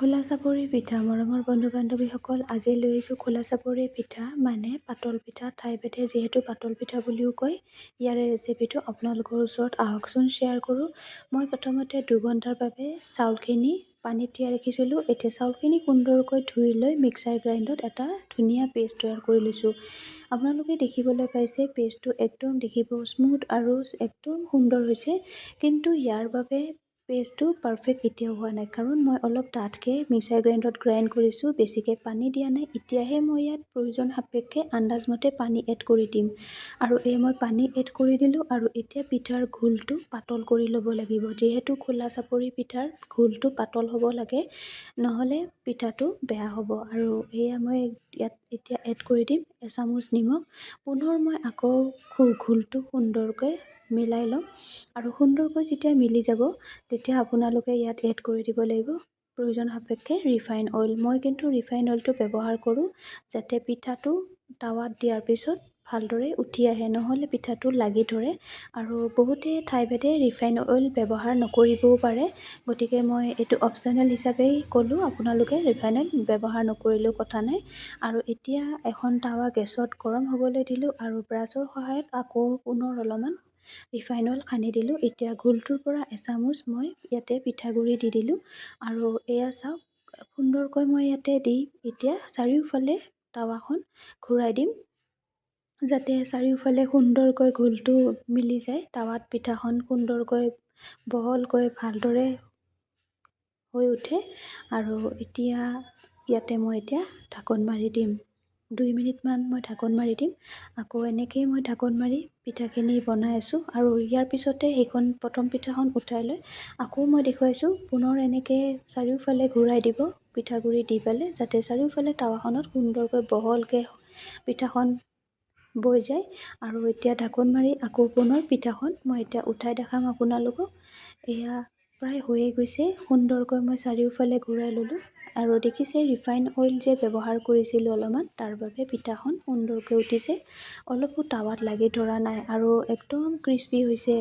খোলা চাপৰি পিঠা মৰমৰ বন্ধু বান্ধৱীসকল, আজি লৈ আহিছোঁ খোলা চাপৰি পিঠা মানে পাতল পিঠা। ঠাইভেদে যিহেতু পাতল পিঠা বুলিও কয়। ইয়াৰে ৰেচিপিটো আপোনালোকৰ ওচৰত আহকচোন শ্বেয়াৰ কৰোঁ। মই প্ৰথমতে 2 ঘণ্টাৰ বাবে চাউলখিনি পানীত তিয়াই ৰাখিছিলোঁ। এতিয়া চাউলখিনি সুন্দৰকৈ ধুই লৈ মিক্সাৰ গ্ৰাইণ্ডত এটা ধুনীয়া পেষ্ট তৈয়াৰ কৰি লৈছোঁ। আপোনালোকে দেখিবলৈ পাইছে পেষ্টটো একদম দেখিব স্মুথ আৰু একদম সুন্দৰ হৈছে, কিন্তু ইয়াৰ বাবে পেষ্টটো পাৰফেক্ট এতিয়াও হোৱা নাই, কাৰণ মই অলপ ডাঠকৈ মিক্সাৰ গ্ৰাইণ্ডত গ্ৰাইণ্ড কৰিছোঁ, বেছিকৈ পানী দিয়া নাই। এতিয়াহে মই ইয়াত প্ৰয়োজন সাপেক্ষে আন্দাজমতে পানী এড কৰি দিম। আৰু মই পানী এড কৰি দিলোঁ। আৰু এতিয়া পিঠাৰ ঘোলটো পাতল কৰি ল'ব লাগিব। যিহেতু খোলা চাপৰি পিঠাৰ ঘোলটো পাতল হ'ব লাগে, নহ'লে পিঠাটো বেয়া হ'ব। আৰু মই ইয়াত এতিয়া এড কৰি দিম এচামুচ নিমখ। পুনৰ মই আকৌ ঘোলটো সুন্দৰকৈ মিলাই ল'ম। আৰু সুন্দৰকৈ যেতিয়া মিলি যাব, তেতিয়া আপোনালোকে ইয়াত এড কৰি দিব লাগিব প্ৰয়োজন সাপেক্ষে ৰিফাইন অইল। মই কিন্তু ৰিফাইন অইলটো ব্যৱহাৰ কৰোঁ, যাতে পিঠাটো টাৱাত দিয়াৰ পিছত ভালদৰে উঠি আহে, নহ'লে পিঠাটো লাগি ধৰে। আৰু বহুতে ঠাইভেদে ৰিফাইন অইল ব্যৱহাৰ নকৰিবও পাৰে, গতিকে মই এইটো অপশ্যনেল হিচাপেই ক'লোঁ। আপোনালোকে ৰিফাইন অইল ব্যৱহাৰ নকৰিলেও কথা নাই। আৰু এতিয়া এখন টাৱা গেছত গৰম হ'বলৈ দিলোঁ আৰু ব্ৰাছৰ সহায়ত আকৌ পুনৰ অলপমান ৰিফাইন অইল সানি দিলোঁ। এতিয়া ঘোলটোৰ পৰা এচামুচ মই ইয়াতে পিঠাগুড়ি দি দিলোঁ। আৰু চাওক, সুন্দৰকৈ মই ইয়াতে দি এতিয়া চাৰিওফালে টাৱাখন ঘূৰাই দিম, যাতে চাৰিওফালে সুন্দৰকৈ ঘোলটো মিলি যায়। টাৱাত পিঠাখন সুন্দৰকৈ বহলকৈ ভালদৰে হৈ উঠে। আৰু এতিয়া ইয়াতে মই ঢাকোন মাৰি দিম। 2 মিনিটমান মই ঢাকোন মাৰি দিম। আকৌ এনেকৈয়ে মই ঢাকোন মাৰি পিঠাখিনি বনাই আছোঁ। আৰু ইয়াৰ পিছতে সেইখন প্ৰথম পিঠাখন উঠাই লৈ আকৌ মই দেখুৱাইছোঁ। পুনৰ এনেকৈ চাৰিওফালে ঘূৰাই দিব পিঠাগুড়ি দি পেলাই, যাতে চাৰিওফালে টাৱাখনত সুন্দৰকৈ বহলকৈ পিঠাখন বৈ যায়। আৰু এতিয়া ঢাকোন মাৰি আকৌ পুনৰ পিঠাখন মই এতিয়া উঠাই দেখাম আপোনালোকক। প্ৰায় হৈয়ে গৈছে। সুন্দৰকৈ মই চাৰিওফালে ঘূৰাই ল'লোঁ। আৰু দেখিছে ৰিফাইন অইল যে ব্যৱহাৰ কৰিছিলোঁ অলপমান, তাৰ বাবে পিঠাখন সুন্দৰকৈ উঠিছে। অলপো টাৱাত লাগি ধৰা নাই আৰু একদম ক্ৰিস্পি হৈছে,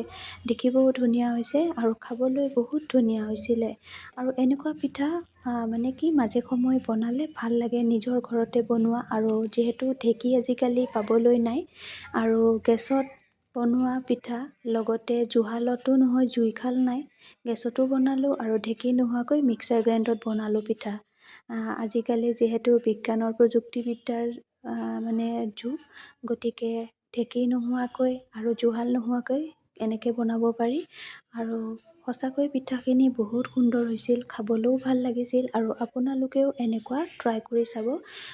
দেখিবও ধুনীয়া হৈছে আৰু খাবলৈ বহুত ধুনীয়া হৈছিলে। আৰু এনেকুৱা পিঠা মাজে সময়ে বনালে ভাল লাগে, নিজৰ ঘৰতে বনোৱা। আৰু যিহেতু ঢেঁকী আজিকালি পাবলৈ নাই, আৰু গেছত বনোৱা পিঠা, লগতে জুহালতো নহয়, জুইশাল নাই, গেছতো বনালোঁ আৰু ঢেঁকী নোহোৱাকৈ মিক্সাৰ গ্ৰাইণ্ডত বনালোঁ পিঠা। আজিকালি যিহেতু বিজ্ঞানৰ প্ৰযুক্তিবিদ্যাৰ যুগ, গতিকে ঢেঁকী নোহোৱাকৈ আৰু জুহাল নোহোৱাকৈ এনেকৈ বনাব পাৰি। আৰু সঁচাকৈ পিঠাখিনি বহুত সুন্দৰ হৈছিল, খাবলৈও ভাল লাগিছিল। আৰু আপোনালোকেও এনেকুৱা ট্ৰাই কৰি চাব।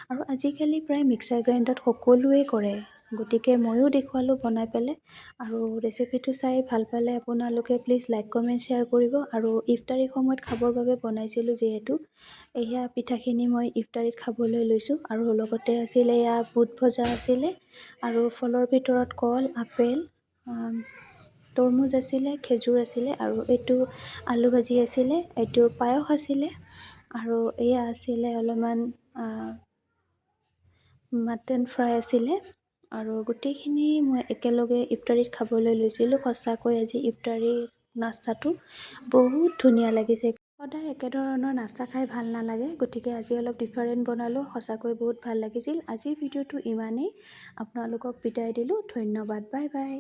আৰু আজিকালি প্ৰায় মিক্সাৰ গ্ৰাইণ্ডত সকলোৱে কৰে, গতিকে ময়ো দেখুৱালোঁ বনাই পেলাই। আৰু ৰেচিপিটো চাই ভাল পালে আপোনালোকে প্লিজ লাইক কমেণ্ট শ্বেয়াৰ কৰিব। আৰু ইফতাৰীৰ সময়ত খাবৰ বাবে বনাইছিলোঁ, যিহেতু পিঠাখিনি মই ইফতাৰীত খাবলৈ লৈছোঁ। আৰু লগতে আছিলে বুট ভজা আছিলে, আৰু ফলৰ ভিতৰত কল, আপেল, তৰমুজ আছিলে, খেজুৰ আছিলে, আৰু এইটো আলু ভাজি আছিলে, এইটো পায়স আছিলে, আৰু আছিলে অলপমান মাটন ফ্ৰাই আছিলে। আৰু গোটেইখিনি মই একেলগে ইফতাৰীত খাবলৈ লৈছিলোঁ। সঁচাকৈ আজি ইফতাৰীৰ নাস্তাটো বহুত ধুনীয়া লাগিছে। সদায় একেধৰণৰ নাস্তা খাই ভাল নালাগে, গতিকে আজি অলপ ডিফাৰেণ্ট বনালোঁ। সঁচাকৈ বহুত ভাল লাগিছিল। আজিৰ ভিডিঅ'টো ইমানেই। আপোনালোকক বিদায় দিলোঁ। ধন্যবাদ। Bye bye.